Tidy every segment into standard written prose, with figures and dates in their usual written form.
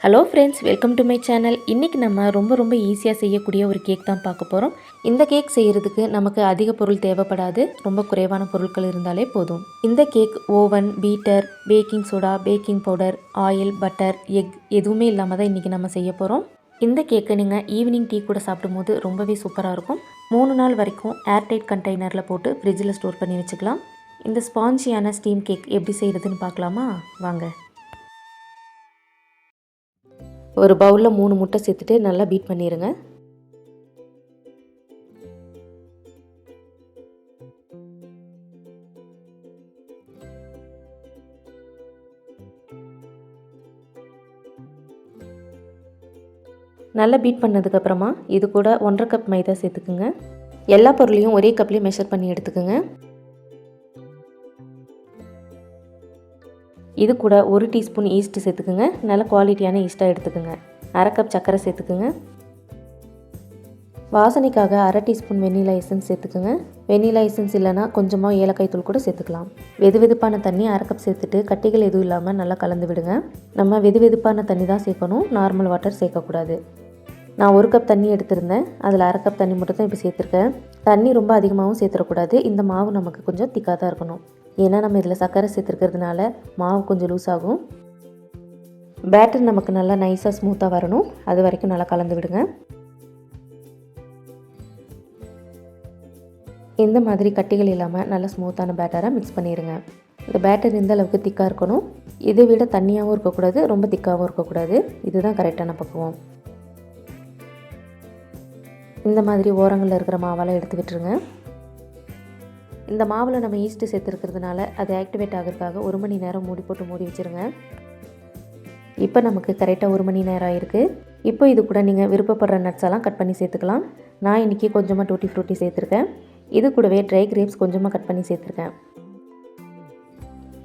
Hello friends, welcome to my channel. இன்றைக்கி நம்ம ரொம்ப ஈஸியாக செய்யக்கூடிய ஒரு கேக் தான் பார்க்க போகிறோம். இந்த கேக் செய்கிறதுக்கு நமக்கு அதிக பொருள் தேவைப்படாது, ரொம்ப குறைவான பொருட்கள் இருந்தாலே போதும். இந்த cake oven, beater, baking soda, baking powder, oil, butter, egg எதுவுமே இல்லாமல் தான் இன்றைக்கி நம்ம செய்ய போகிறோம். இந்த கேக்கை நீங்கள் ஈவினிங் டீ கூட சாப்பிடும்போது ரொம்பவே சூப்பராக இருக்கும். 3 நாள் வரைக்கும் ஏர்டைட் கண்டெய்னரில் போட்டு ஃப்ரிட்ஜில் ஸ்டோர் பண்ணி வச்சுக்கலாம். இந்த ஸ்பாஞ்சியான ஸ்டீம் கேக் எப்படி செய்கிறதுன்னு பார்க்கலாமா? வாங்க. ஒரு பவுலில் 3 முட்டை சேர்த்துட்டு நல்லா பீட் பண்ணிடுங்க. நல்லா பீட் பண்ணதுக்கப்புறமா இது கூட 1.5 கப் மைதா சேர்த்துக்குங்க. எல்லா பொருளையும் ஒரே கப்லேயும் மெஷர் பண்ணி எடுத்துக்கோங்க. இது கூட 1 டீஸ்பூன் ஈஸ்ட் சேர்த்துக்குங்க. நல்ல குவாலிட்டியான ஈஸ்ட்டாக எடுத்துக்கோங்க. 1/2 கப் சர்க்கரை சேர்த்துக்குங்க. வாசனைக்காக 1/2 டீஸ்பூன் வெண்ணிலா எசன்ஸ் சேர்த்துக்குங்க. வெண்ணிலா எசன்ஸ் இல்லைனா கொஞ்சமாக ஏலக்காய் தூள் கூட சேர்த்துக்கலாம். வெதுவெதுப்பான தண்ணி 1/2 கப் சேர்த்துட்டு கட்டிகள் எதுவும் இல்லாமல் நல்லா கலந்து விடுங்க. நம்ம வெதுவெதுப்பான தண்ணி தான் சேர்க்கணும், நார்மல் வாட்டர் சேர்க்கக்கூடாது. நான் 1 கப் தண்ணி எடுத்திருந்தேன், அதில் 1/2 கப் தண்ணி மட்டும் தான் இப்போ சேர்த்துருக்கேன். தண்ணி ரொம்ப அதிகமாகவும் சேர்த்துடக்கூடாது. இந்த மாவு நமக்கு கொஞ்சம் திக்காக தான் இருக்கணும். ஏன்னா நம்ம இதில் சர்க்கரை சேர்த்துருக்கிறதுனால மாவு கொஞ்சம் லூஸ் ஆகும். பேட்டர் நமக்கு நல்லா நைஸாக ஸ்மூத்தாக வரணும், அது வரைக்கும் நல்லா கலந்து விடுங்க. இந்த மாதிரி கட்டிகள் இல்லாமல் நல்லா ஸ்மூத்தான பேட்டராக மிக்ஸ் பண்ணிடுங்க. இந்த பேட்டர் இந்த அளவுக்கு திக்காக இருக்கணும். இதை விட தண்ணியாகவும் இருக்கக்கூடாது, ரொம்ப திக்காகவும் இருக்கக்கூடாது. இதுதான் கரெக்டான பக்குவம். இந்த மாதிரி ஓரங்களில் இருக்கிற மாவெல்லாம் எடுத்து விட்டுருங்க. இந்த மாவில் நம்ம ஈஸ்ட்டு சேர்த்துருக்கிறதுனால அது ஆக்டிவேட் ஆகிறதுக்காக 1 மணி நேரம் மூடி வச்சுருங்க. இப்போ நமக்கு கரெக்டாக 1 மணி நேரம் ஆகிருக்கு. இப்போ இது கூட நீங்கள் விருப்பப்படுற நட்ஸ் எல்லாம் கட் பண்ணி சேர்த்துக்கலாம். நான் இன்றைக்கி கொஞ்சமாக டூட்டி ஃப்ரூட்டி சேர்த்துருக்கேன். இது கூடவே ட்ரை கிரேப்ஸ் கொஞ்சமாக கட் பண்ணி சேர்த்துருக்கேன்.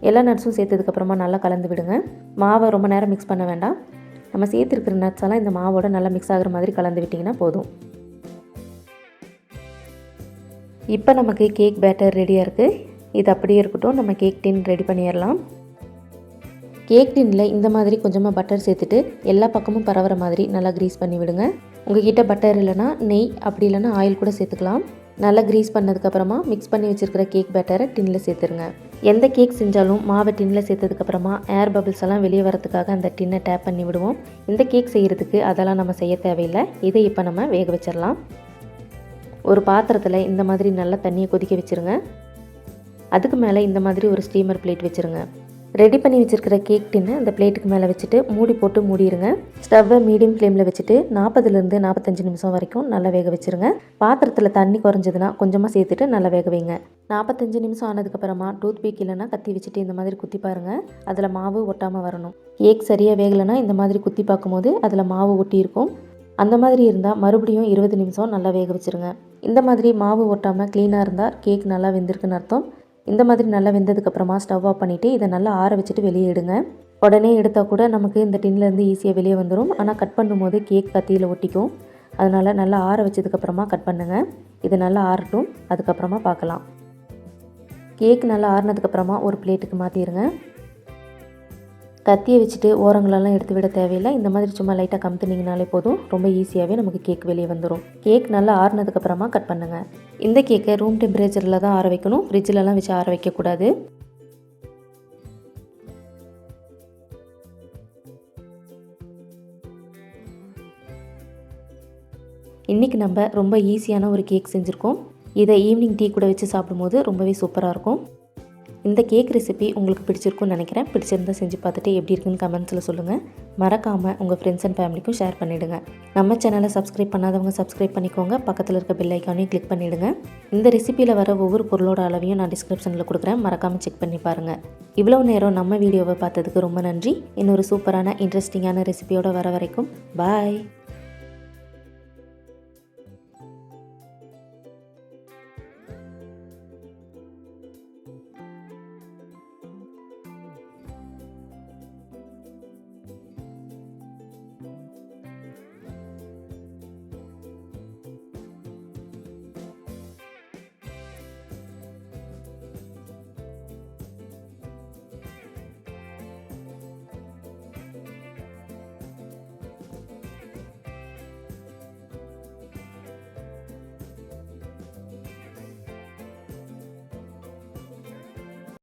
எல்லா நட்ஸும் சேர்த்ததுக்கப்புறமா நல்லா கலந்து விடுங்க. மாவை ரொம்ப நேரம் மிக்ஸ் பண்ண வேண்டாம். நம்ம சேர்த்துருக்கிற நட்ஸ் எல்லாம் இந்த மாவோட நல்லா மிக்ஸ் ஆகிற மாதிரி கலந்து விட்டிங்கன்னா போதும். இப்போ நமக்கு கேக் பேட்டர் ரெடியாக இருக்குது. இது அப்படியே இருக்கட்டும், நம்ம கேக் டின் ரெடி பண்ணிடலாம். கேக் டின்னில் இந்த மாதிரி கொஞ்சமாக பட்டர் சேர்த்துட்டு எல்லா பக்கமும் பரவுற மாதிரி நல்லா க்ரீஸ் பண்ணி விடுங்க. உங்கள்கிட்ட பட்டர் இல்லைனா நெய், அப்படி இல்லைனா ஆயில் கூட சேர்த்துக்கலாம். நல்லா க்ரீஸ் பண்ணதுக்கப்புறமா மிக்ஸ் பண்ணி வச்சுருக்கிற கேக் பேட்டரை டின்னில் சேர்த்துருங்க. எந்த கேக் செஞ்சாலும் மாவை டின்னில் சேர்த்ததுக்கப்புறமா ஏர் பபிள்ஸ் எல்லாம் வெளியே வரதுக்காக அந்த டின்னை டேப் பண்ணி விடுவோம். இந்த கேக் செய்கிறதுக்கு அதெல்லாம் நம்ம செய்ய தேவையில்லை. இதை இப்போ நம்ம வேக வச்சிடலாம். ஒரு பாத்திரத்தில் இந்த மாதிரி நல்லா தண்ணியை கொதிக்க வச்சுருங்க. அதுக்கு மேலே இந்த மாதிரி ஒரு ஸ்டீமர் பிளேட் வச்சுருங்க. ரெடி பண்ணி வச்சுருக்கிற கேக் டின்னு அந்த பிளேட்டுக்கு மேலே வச்சுட்டு மூடி போட்டு மூடிடுங்க. ஸ்டவ்வை மீடியம் ஃப்ளேமில் வச்சுட்டு 40லேருந்து 45 நிமிஷம் வரைக்கும் நல்லா வேக வச்சுருங்க. பாத்திரத்தில் தண்ணி குறைஞ்சதுன்னா கொஞ்சமாக சேர்த்துட்டு நல்லா வேக வைங்க. 45 நிமிஷம் ஆனதுக்கப்புறமா டூத் பீக் இல்லைனா கத்தி வச்சுட்டு இந்த மாதிரி குத்தி பாருங்கள். அதில் மாவு ஒட்டாமல் வரணும். கேக் சரியாக வேகலைன்னா இந்த மாதிரி குத்தி பார்க்கும்போது அதில் மாவு ஒட்டி இருக்கும். அந்த மாதிரி இருந்தால் மறுபடியும் 20 நிமிஷம் நல்லா வேக வச்சுருங்க. இந்த மாதிரி மாவு ஒட்டாமல் க்ளீனாக இருந்தால் கேக் நல்லா வெந்திருக்குன்னு அர்த்தம். இந்த மாதிரி நல்லா வெந்ததுக்கப்புறமா ஸ்டவ் ஆஃப் பண்ணிவிட்டு இதை நல்லா ஆற வச்சுட்டு வெளியே எடுங்க. உடனே எடுத்தால் கூட நமக்கு இந்த டின்லேருந்து ஈஸியாக வெளியே வந்துடும். ஆனால் கட் பண்ணும்போது கேக் கத்தியில் ஒட்டிக்கும். அதனால் நல்லா ஆற வச்சதுக்கப்புறமா கட் பண்ணுங்கள். இது நல்லா ஆறட்டும், அதுக்கப்புறமா பார்க்கலாம். கேக் நல்லா ஆறினதுக்கப்புறமா ஒரு பிளேட்டுக்கு மாற்றிடுங்க. கத்தியை வச்சுட்டு ஓரங்களெல்லாம் எடுத்து விட தேவையில்லை. இந்த மாதிரி சும்மா லைட்டாக கமுத்துனீங்கனாலே போதும். ரொம்ப ஈஸியாகவே நமக்கு கேக் வெளியே வந்துடும். கேக் நல்லா ஆறுனதுக்கப்புறமா கட் பண்ணுங்கள். இந்த கேக்கை ரூம் டெம்பரேச்சரில் தான் ஆற வைக்கணும், ஃப்ரிட்ஜிலலாம் வச்சு ஆற வைக்கக்கூடாது. இன்றைக்கி நம்ம ரொம்ப ஈஸியான ஒரு கேக் செஞ்சுருக்கோம். இதை ஈவினிங் டீ கூட வச்சு சாப்பிடும்போது ரொம்பவே சூப்பராக இருக்கும். இந்த கேக் ரெசிபி உங்களுக்கு பிடிச்சிருக்குன்னு நினைக்கிறேன். பிடிச்சிருந்தால் செஞ்சு பார்த்துட்டு எப்படி இருக்குன்னு கமெண்ட்ஸில் சொல்லுங்கள். மறக்காமல் உங்கள் ஃப்ரெண்ட்ஸ் அண்ட் ஃபேமிலிக்கும் ஷேர் பண்ணிவிடுங்க. நம்ம சேனலை சப்ஸ்கிரைப் பண்ணாதவங்க சப்ஸ்கிரைப் பண்ணிக்கோங்க. பக்கத்தில் இருக்க பெல் ஐக்கானையும் கிளிக் பண்ணிவிடுங்க. இந்த ரெசிப்பியில் வர ஒவ்வொரு பொருளோட அளவையும் நான் டிஸ்கிரிப்ஷனில் கொடுக்குறேன், மறக்காமல் செக் பண்ணி பாருங்கள். இவ்வளோ நேரம் நம்ம வீடியோவை பார்த்ததுக்கு ரொம்ப நன்றி. இன்னொரு சூப்பரான இன்ட்ரெஸ்டிங்கான ரெசிபியோடு வர வரைக்கும் பாய்.